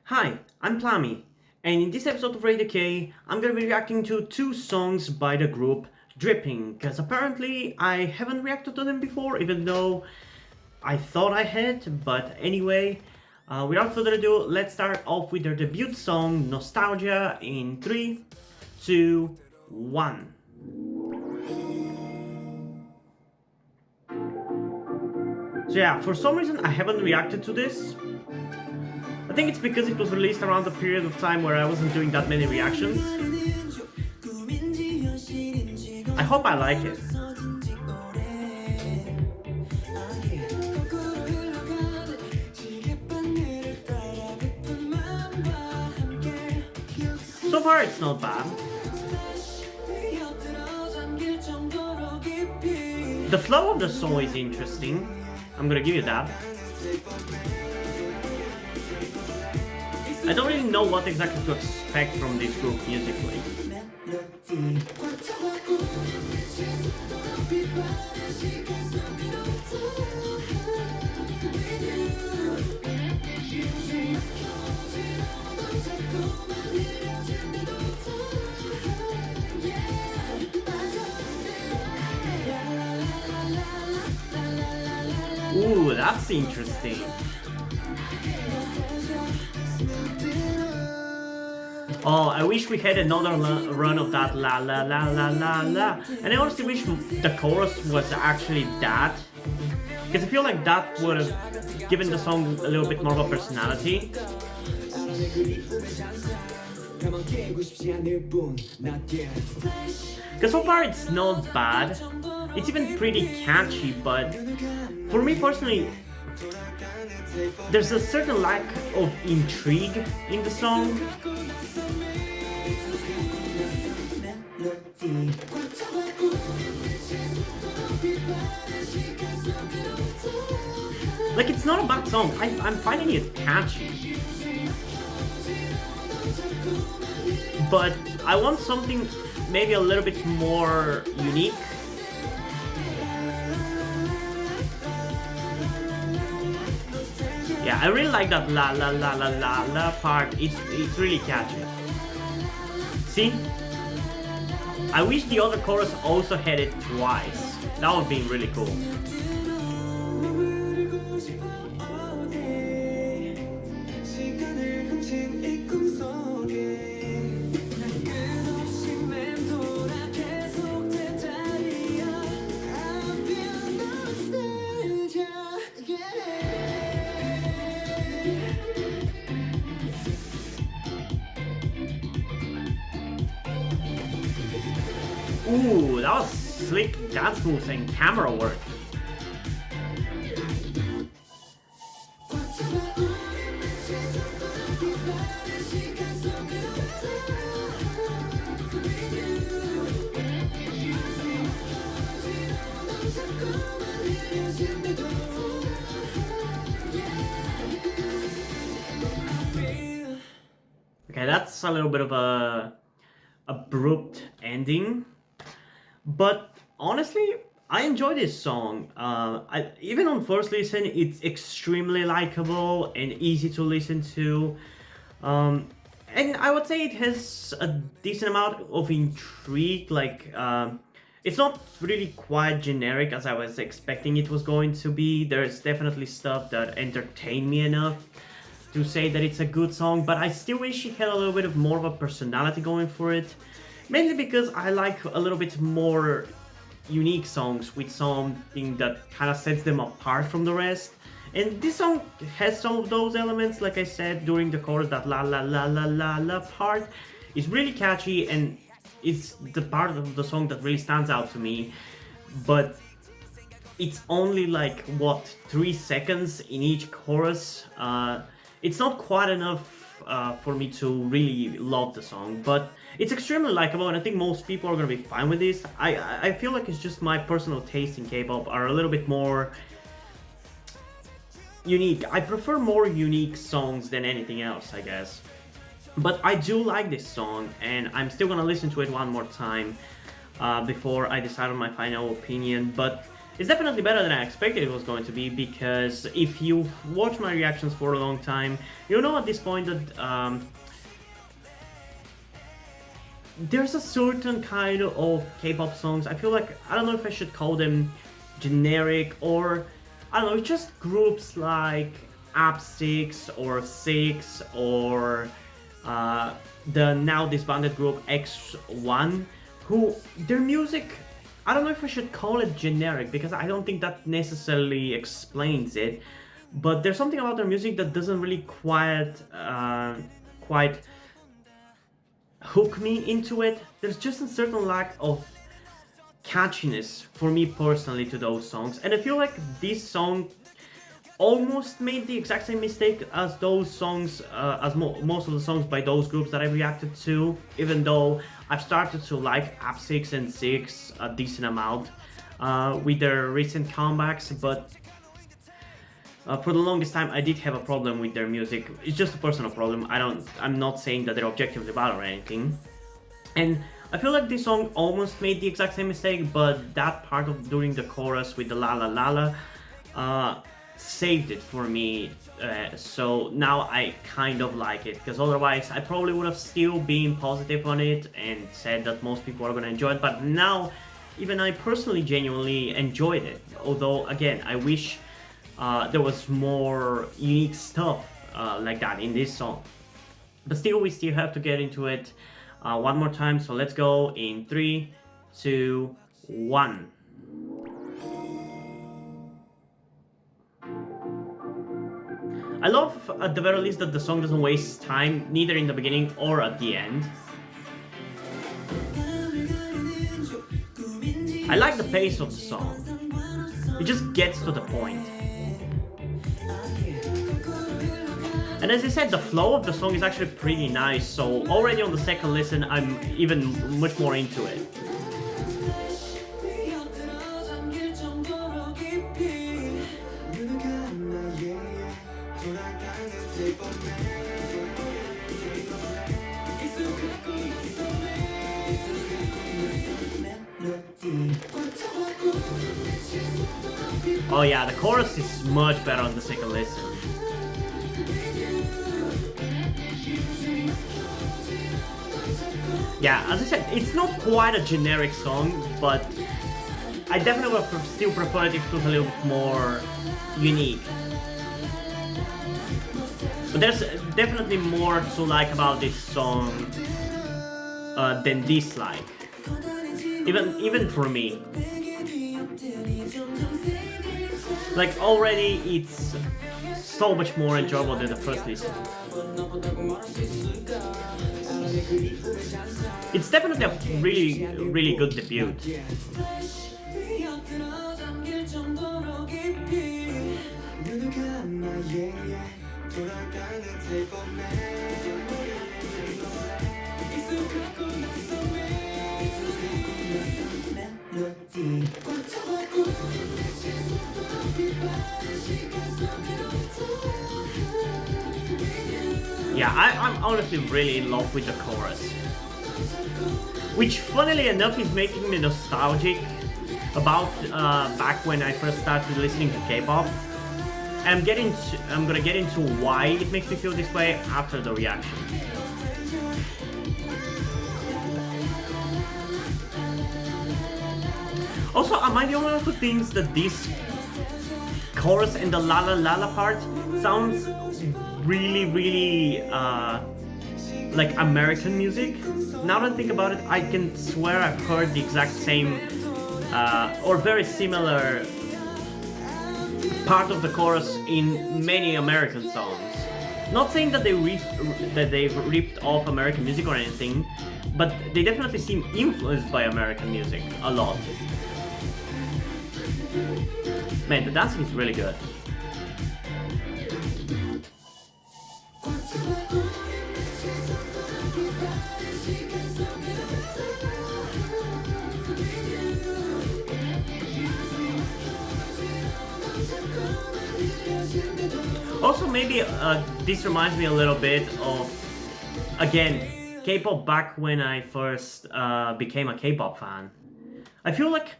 Hi, I'm Plami, and in this episode of Radio K, I'm gonna be reacting to two songs by the group Drippin, because apparently I haven't reacted to them before, even though I thought I had, but anyway, without further ado, let's start off with their debut song, Nostalgia, in 3, 2, 1. So yeah, for some reason I haven't reacted to this. I think it's because it was released around the period of time where I wasn't doing that many reactions. I hope I like it. So far it's not bad. The flow of the song is interesting. I'm gonna give you that. I don't really know what exactly to expect from this group musically. Ooh, that's interesting. Oh, I wish we had another run of that la la la la la la. And I honestly wish the chorus was actually that. Because I feel like that would have given the song a little bit more of a personality. Because so far it's not bad. It's even pretty catchy, but for me personally, there's a certain lack of intrigue in the song. Like, it's not a bad song. I'm finding it catchy. But I want something maybe a little bit more unique. Yeah, I really like that la la la la la la part. It's really catchy. See? I wish the other chorus also had it twice. That would be really cool. Ooh, that was slick dance moves and camera work. Okay, that's a little bit of a abrupt ending. But honestly, I enjoy this song. Even on first listen, it's extremely likable and easy to listen to. And I would say it has a decent amount of intrigue. It's not really quite generic as I was expecting it was going to be. There's definitely stuff that entertained me enough to say that it's a good song, but I still wish it had a little bit of more of a personality going for it. Mainly because I like a little bit more unique songs with something that kind of sets them apart from the rest. And this song has some of those elements, like I said during the chorus, that la la la la la la part is really catchy and it's the part of the song that really stands out to me. But it's only like, what, 3 seconds in each chorus. It's not quite enough for me to really love the song, but it's extremely likable, and I think most people are gonna be fine with this. I feel like it's just my personal taste in K-pop are a little bit more unique. I prefer more unique songs than anything else, I guess. But I do like this song, and I'm still gonna listen to it one more time before I decide on my final opinion. But It's definitely better than I expected it was going to be, because if you've watched my reactions for a long time, you know at this point that there's a certain kind of K-pop songs. I feel like, I don't know if I should call them generic, or I don't know, just groups like Up6 or Six, or the now disbanded group X1, who their music, I don't know if I should call it generic, because I don't think that necessarily explains it, but there's something about their music that doesn't really quite hook me into it. There's just a certain lack of catchiness for me personally to those songs, and I feel like this song almost made the exact same mistake as those songs, most of the songs by those groups that I reacted to, even though I've started to like Up6 and Six a decent amount with their recent comebacks, but for the longest time I did have a problem with their music. It's just a personal problem. I'm not saying that they're objectively bad or anything. And I feel like this song almost made the exact same mistake, but that part of during the chorus with the la la la la saved it for me, so now I kind of like it, because otherwise I probably would have still been positive on it and said that most people are going to enjoy it, but now even I personally genuinely enjoyed it, although again I wish there was more unique stuff like that in this song. But still, we still have to get into it one more time, so let's go in 3, 2, 1. I love, at the very least, that the song doesn't waste time, neither in the beginning or at the end. I like the pace of the song. It just gets to the point. And as I said, the flow of the song is actually pretty nice, so already on the second listen, I'm even much more into it. Oh yeah, the chorus is much better on the second listen. Yeah, as I said, it's not quite a generic song, but I definitely would still prefer it if it was a little bit more unique. But there's definitely more to like about this song than dislike. Even for me. Like, already it's so much more enjoyable than the first listen. It's definitely a really good debut. Yeah, I'm honestly really in love with the chorus, which funnily enough is making me nostalgic about back when I first started listening to K-pop. I'm gonna get into why it makes me feel this way after the reaction. Also, am I the only one who thinks that this chorus and the la la la la part sounds really like American music? Now that I think about it, I can swear I've heard the exact same or very similar part of the chorus in many American songs. Not saying that they've ripped off American music or anything, but they definitely seem influenced by American music a lot. Man, the dancing is really good. Also, maybe this reminds me a little bit of, again, K-pop back when I first became a K-pop fan. I feel like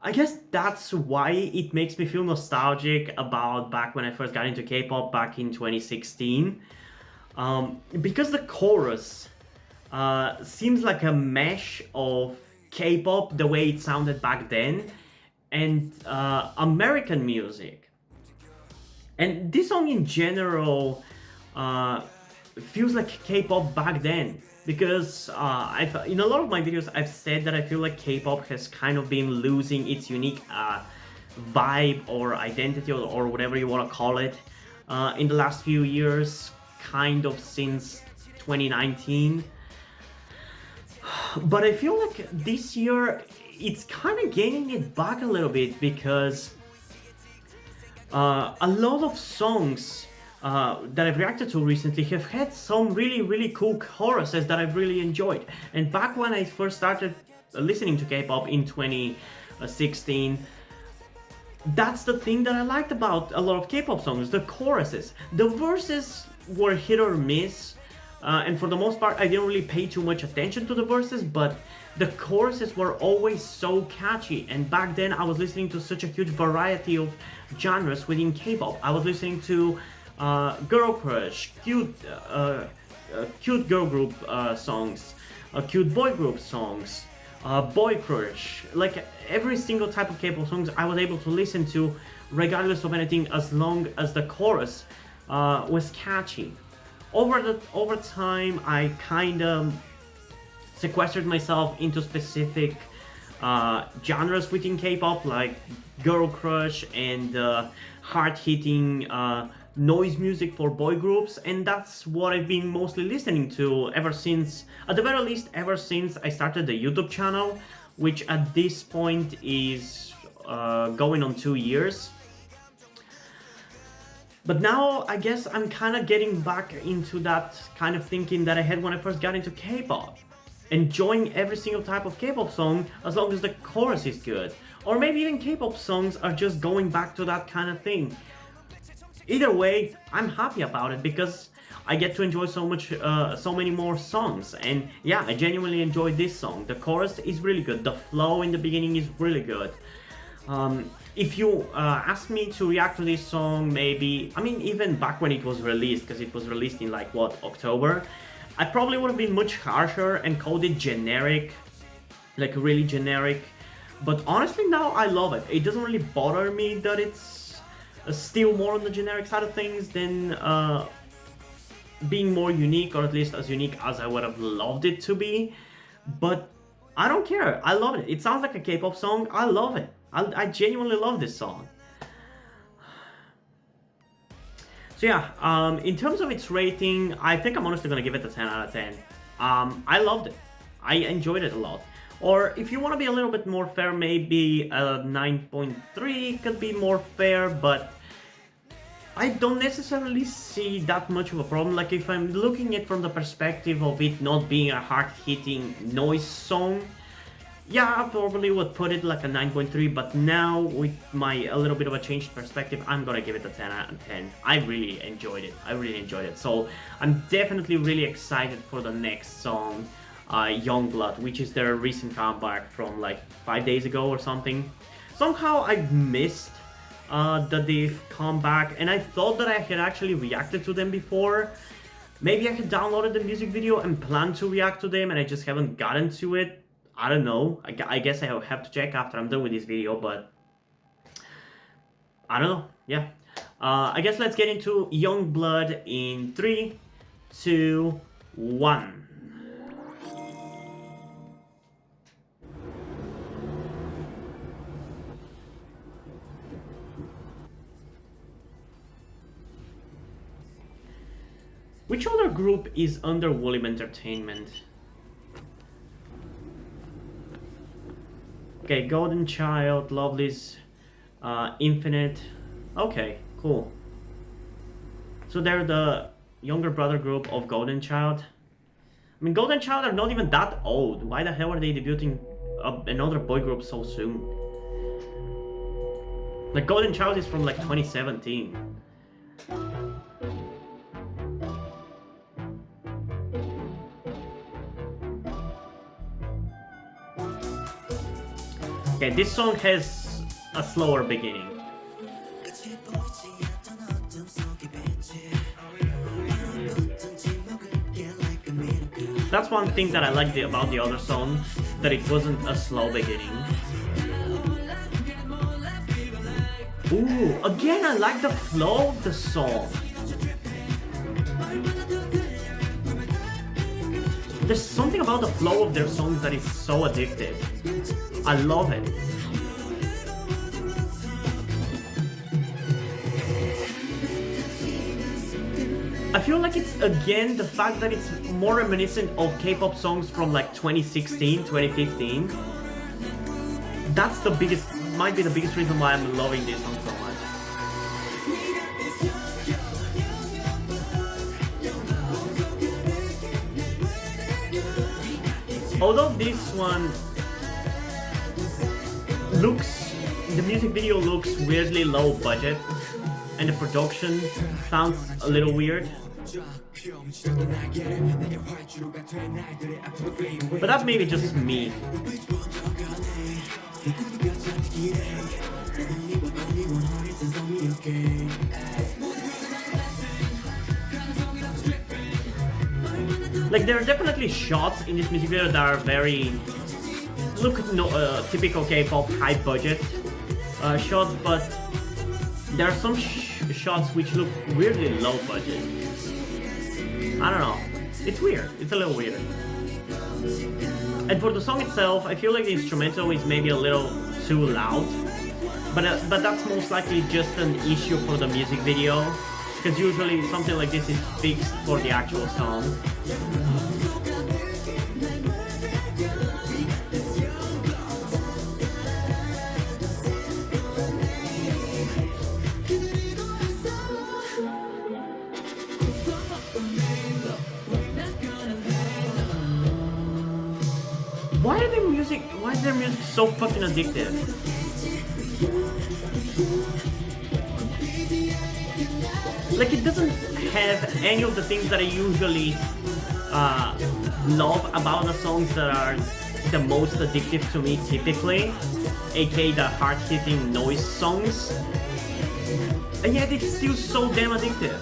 I guess that's why it makes me feel nostalgic about back when I first got into K-pop back in 2016. Because the chorus seems like a mesh of K-pop, the way it sounded back then, and American music. And this song in general uh, feels like K-pop back then, because I've in a lot of my videos I've said that I feel like K-pop has kind of been losing its unique vibe or identity, or whatever you want to call it, in the last few years, kind of since 2019. But I feel like this year it's kind of gaining it back a little bit, because a lot of songs that I've reacted to recently have had some really, really cool choruses that I've really enjoyed. And back when I first started listening to K-pop in 2016, that's the thing that I liked about a lot of K-pop songs, the choruses. The verses were hit or miss, and for the most part I didn't really pay too much attention to the verses, but the choruses were always so catchy. And back then I was listening to such a huge variety of genres within K-pop. I was listening to girl crush, cute girl group songs, cute boy group songs, boy crush, like every single type of K-pop songs I was able to listen to, regardless of anything, as long as the chorus was catchy. Over time, I kind of sequestered myself into specific genres within K-pop, like girl crush and hard-hitting noise music for boy groups, and that's what I've been mostly listening to ever since, at the very least, ever since I started the YouTube channel, which at this point is going on 2 years. But now I guess I'm kind of getting back into that kind of thinking that I had when I first got into K-pop. Enjoying every single type of K-pop song as long as the chorus is good. Or maybe even K-pop songs are just going back to that kind of thing. Either way, I'm happy about it, because I get to enjoy so many more songs. And yeah, I genuinely enjoyed this song. The chorus is really good. The flow in the beginning is really good. If you ask me to react to this song, maybe, I mean, even back when it was released, because it was released in like, what, October, I probably would have been much harsher and called it generic, like really generic. But honestly, now I love it. It doesn't really bother me that it's still more on the generic side of things than being more unique, or at least as unique as I would have loved it to be. But I don't care. I love it. It sounds like a K-pop song. I love it. I genuinely love this song. So yeah, in terms of its rating, I think I'm honestly gonna give it a 10 out of 10. I loved it. I enjoyed it a lot. Or if you want to be a little bit more fair, maybe a 9.3 could be more fair, but I don't necessarily see that much of a problem. Like, if I'm looking at it from the perspective of it not being a hard-hitting noise song, yeah, I probably would put it like a 9.3, but now with a little bit of a changed perspective, I'm gonna give it a 10 out of 10. I really enjoyed it. So I'm definitely really excited for the next song, Youngblood, which is their recent comeback from like 5 days ago or something. Somehow I missed that they've come back, and I thought that I had actually reacted to them before. Maybe I had downloaded the music video and planned to react to them, and I just haven't gotten to it. I don't know. I guess I have to check after I'm done with this video, but I don't know. Yeah. I guess let's get into Youngblood in 3, 2, 1. Which other group is under Woollim Entertainment? Okay, Golden Child, Lovely's, Infinite. Okay, cool. So they're the younger brother group of Golden Child. I mean, Golden Child are not even that old. Why the hell are they debuting another boy group so soon? Like, Golden Child is from like 2017. Okay, Okay, this song has a slower beginning. That's one thing that I liked about the other song, that it wasn't a slow beginning. Ooh, again I like the flow of the song. There's something about the flow of their songs that is so addictive. I love it. I feel like it's again the fact that it's more reminiscent of K-pop songs from like 2016, 2015. That's the biggest, might be the biggest reason why I'm loving this song so much. Although this one looks, the music video looks weirdly low budget, and the production sounds a little weird. But that may be just me. Like, there are definitely shots in this music video that are very typical K-pop high budget shots, but there are some shots which look weirdly low budget. I don't know. It's weird. It's a little weird. And for the song itself, I feel like the instrumental is maybe a little too loud, but that's most likely just an issue for the music video, because usually something like this is fixed for the actual song. Why is their music so fucking addictive? Like, it doesn't have any of the things that I usually love about the songs that are the most addictive to me typically, aka the hard-hitting noise songs, and yet it's still so damn addictive.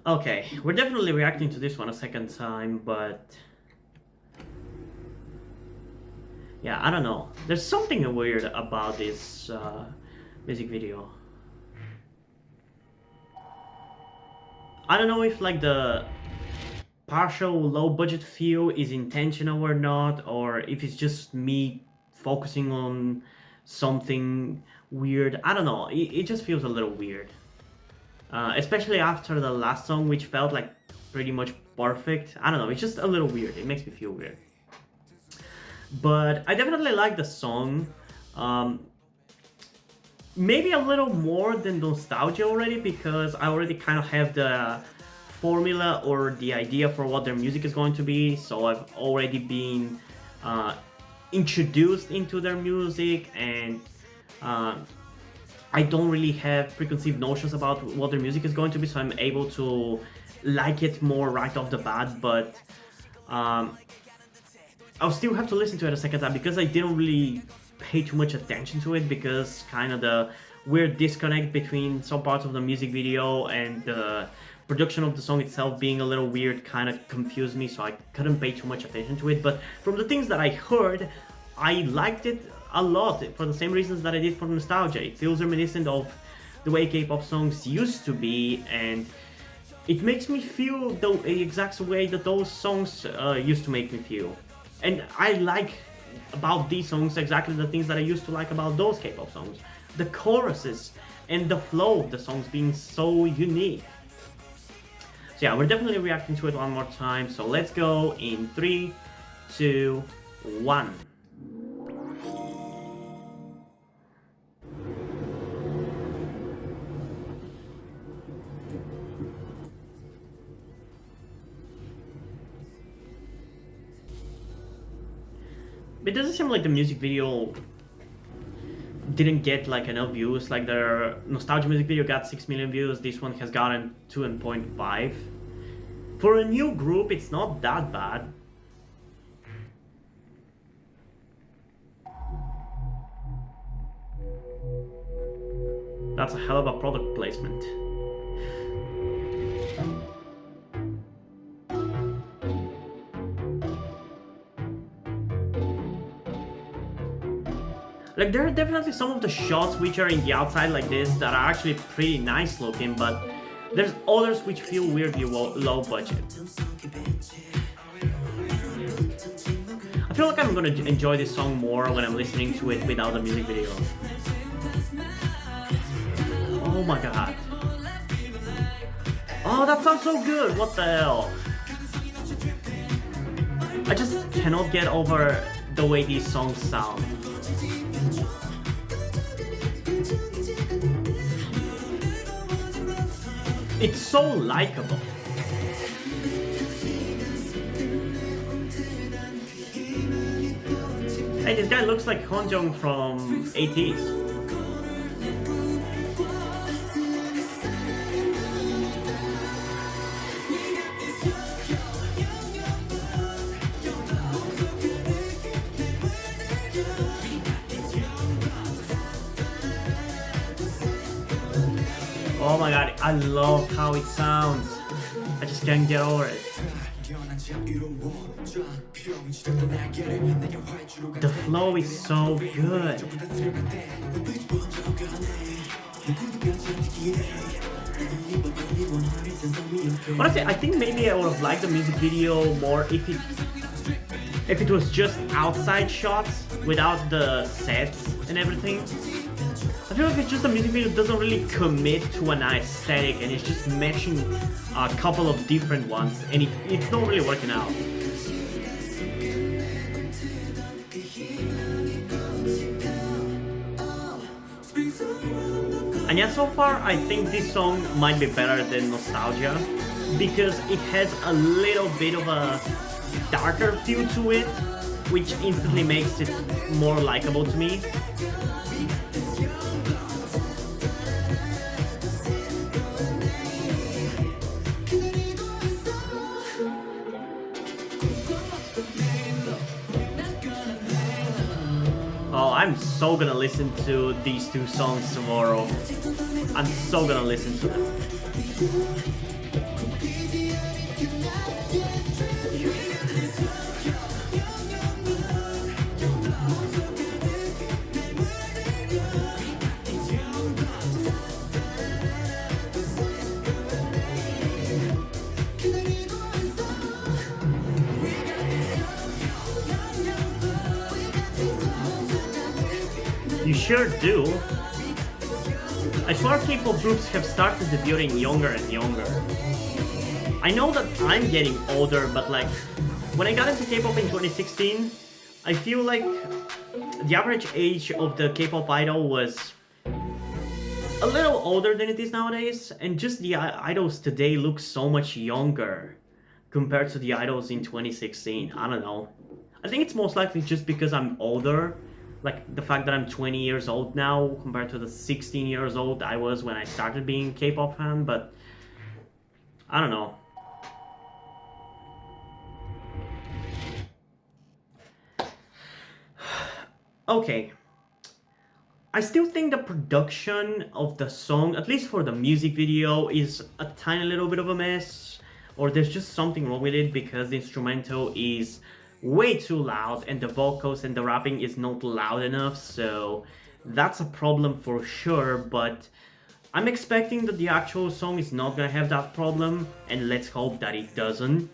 Okay, we're definitely reacting to this one a second time, but yeah, I don't know. There's something weird about this music video. I don't know if like the partial low budget feel is intentional or not, or if it's just me focusing on something weird. I don't know. It just feels a little weird. Especially after the last song, which felt like pretty much perfect. I don't know, it's just a little weird. It makes me feel weird. But I definitely like the song. Maybe a little more than nostalgia already, because I already kind of have the formula or the idea for what their music is going to be. So I've already been introduced into their music, and I don't really have preconceived notions about what their music is going to be, so I'm able to like it more right off the bat, but I'll still have to listen to it a second time, because I didn't really pay too much attention to it, because kind of the weird disconnect between some parts of the music video and the production of the song itself being a little weird kind of confused me, so I couldn't pay too much attention to it. But from the things that I heard, I liked it a lot, for the same reasons that I did for nostalgia. It feels reminiscent of the way K-pop songs used to be, and it makes me feel the exact way that those songs used to make me feel. And I like about these songs exactly the things that I used to like about those K-pop songs. The choruses and the flow of the songs being so unique. So yeah, we're definitely reacting to it one more time. So let's go in 3, 2, 1. it doesn't seem like the music video didn't get like enough views. Like their nostalgia music video got 6 million views. This one has gotten 2.5. For a new group, it's not that bad. That's a hell of a product placement. Like, there are definitely some of the shots which are in the outside like this that are actually pretty nice looking, but there's others which feel weirdly low budget. I feel like I'm gonna enjoy this song more when I'm listening to it without the music video. Oh my god. Oh, that sounds so good! What the hell? I just cannot get over the way these songs sound. It's so likable. Hey, this guy looks like Honjong from 80s. Oh my god, I love how it sounds. I just can't get over it. The flow is so good. Honestly, I think maybe I would have liked the music video more if it was just outside shots without the sets and everything. I feel like it's just the music video doesn't really commit to an aesthetic, and it's just meshing a couple of different ones, and it's not really working out. And yeah, so far I think this song might be better than Nostalgia, because it has a little bit of a darker feel to it, which instantly makes it more likable to me. Oh, I'm so gonna listen to these two songs tomorrow. I'm so gonna listen to them. You sure do. I swear K-pop groups have started debuting younger and younger. I know that I'm getting older, but like, when I got into K-pop in 2016, I feel like the average age of the K-pop idol was a little older than it is nowadays, and just the idols today look so much younger compared to the idols in 2016. I don't know. I think it's most likely just because I'm older. Like the fact that I'm 20 years old now compared to the 16 years old I was when I started being a K-pop fan, but I don't know. Okay. I still think the production of the song, at least for the music video, is a tiny little bit of a mess. Or there's just something wrong with it because the instrumental is way too loud and the vocals and the rapping is not loud enough, so that's a problem for sure. But I'm expecting that the actual song is not gonna have that problem, and let's hope that it doesn't,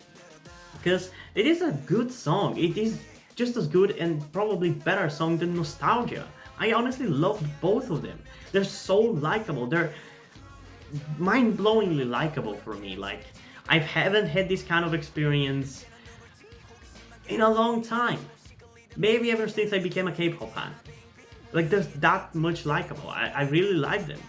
because it is a good song. It is just as good and probably better song than Nostalgia. I honestly loved both of them. They're so likable. They're mind-blowingly likable for me. Like, I haven't had this kind of experience in a long time. Maybe ever since I became a K-pop fan. Like, they're that much likable. I really like them.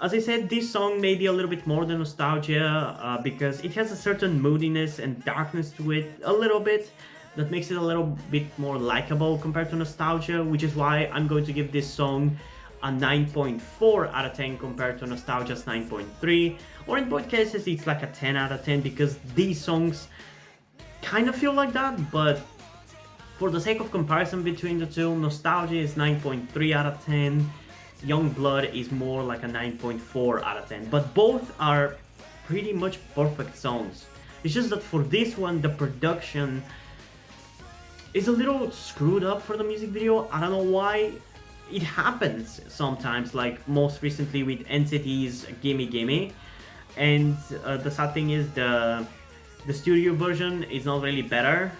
As I said, this song may be a little bit more than Nostalgia because it has a certain moodiness and darkness to it, a little bit. that makes it a little bit more likable compared to Nostalgia, which is why I'm going to give this song a 9.4 out of 10 compared to Nostalgia's 9.3, or in both cases it's like a 10 out of 10 because these songs kind of feel like that, but for the sake of comparison between the two, Nostalgia is 9.3 out of 10, Young Blood is more like a 9.4 out of 10, but both are pretty much perfect songs. It's just that for this one, the production is a little screwed up for the music video. I don't know why. It happens sometimes, like most recently with NCT's Gimme Gimme, and the sad thing is the studio version is not really better.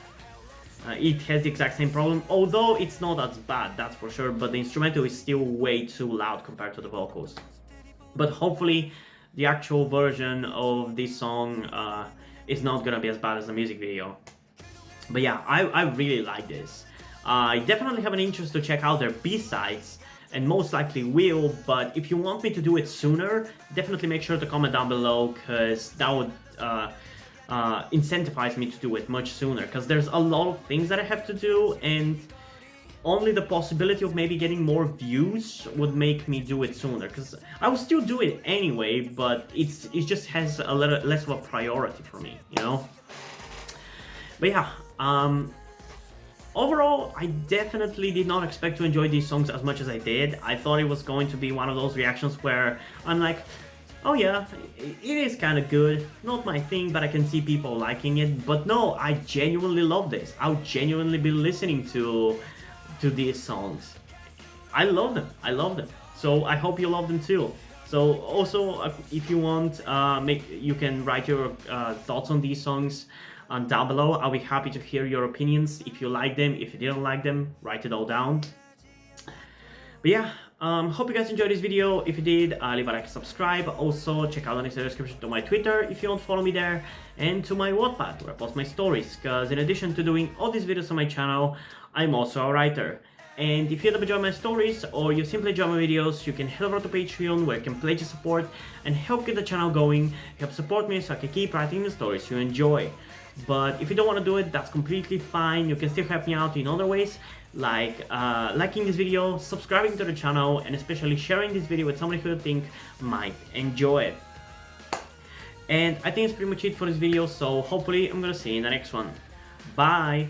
It has the exact same problem, although it's not as bad, that's for sure, but the instrumental is still way too loud compared to the vocals. But hopefully the actual version of this song is not gonna be as bad as the music video. But yeah, I really like this. I definitely have an interest to check out their B-sides, and most likely will, but if you want me to do it sooner, definitely make sure to comment down below, because that would incentivize me to do it much sooner, because there's a lot of things that I have to do, and only the possibility of maybe getting more views would make me do it sooner, because I will still do it anyway, but it just has a little less of a priority for me, you know? But yeah, overall, I definitely did not expect to enjoy these songs as much as I did. I thought it was going to be one of those reactions where I'm like, oh yeah, it is kind of good, not my thing, but I can see people liking it. But no, I genuinely love this. I'll genuinely be listening to these songs. I love them, I love them. So I hope you love them too. So also, if you want, you can write your thoughts on these songs down below. I'll be happy to hear your opinions. If you like them, if you didn't like them, write it all down. But yeah, hope you guys enjoyed this video. If you did, leave a like and subscribe. Also, check out the link in the description to my Twitter if you don't follow me there, and to my Wattpad where I post my stories, because in addition to doing all these videos on my channel, I'm also a writer. And if you end up enjoying my stories, or you simply enjoy my videos, you can head over to Patreon where you can pledge your support and help get the channel going, help support me so I can keep writing the stories you enjoy. But if you don't want to do it, that's completely fine. You can still help me out in other ways, like liking this video, subscribing to the channel, and especially sharing this video with somebody who you think might enjoy it. And I think that's pretty much it for this video, so hopefully I'm gonna see you in the next one. Bye!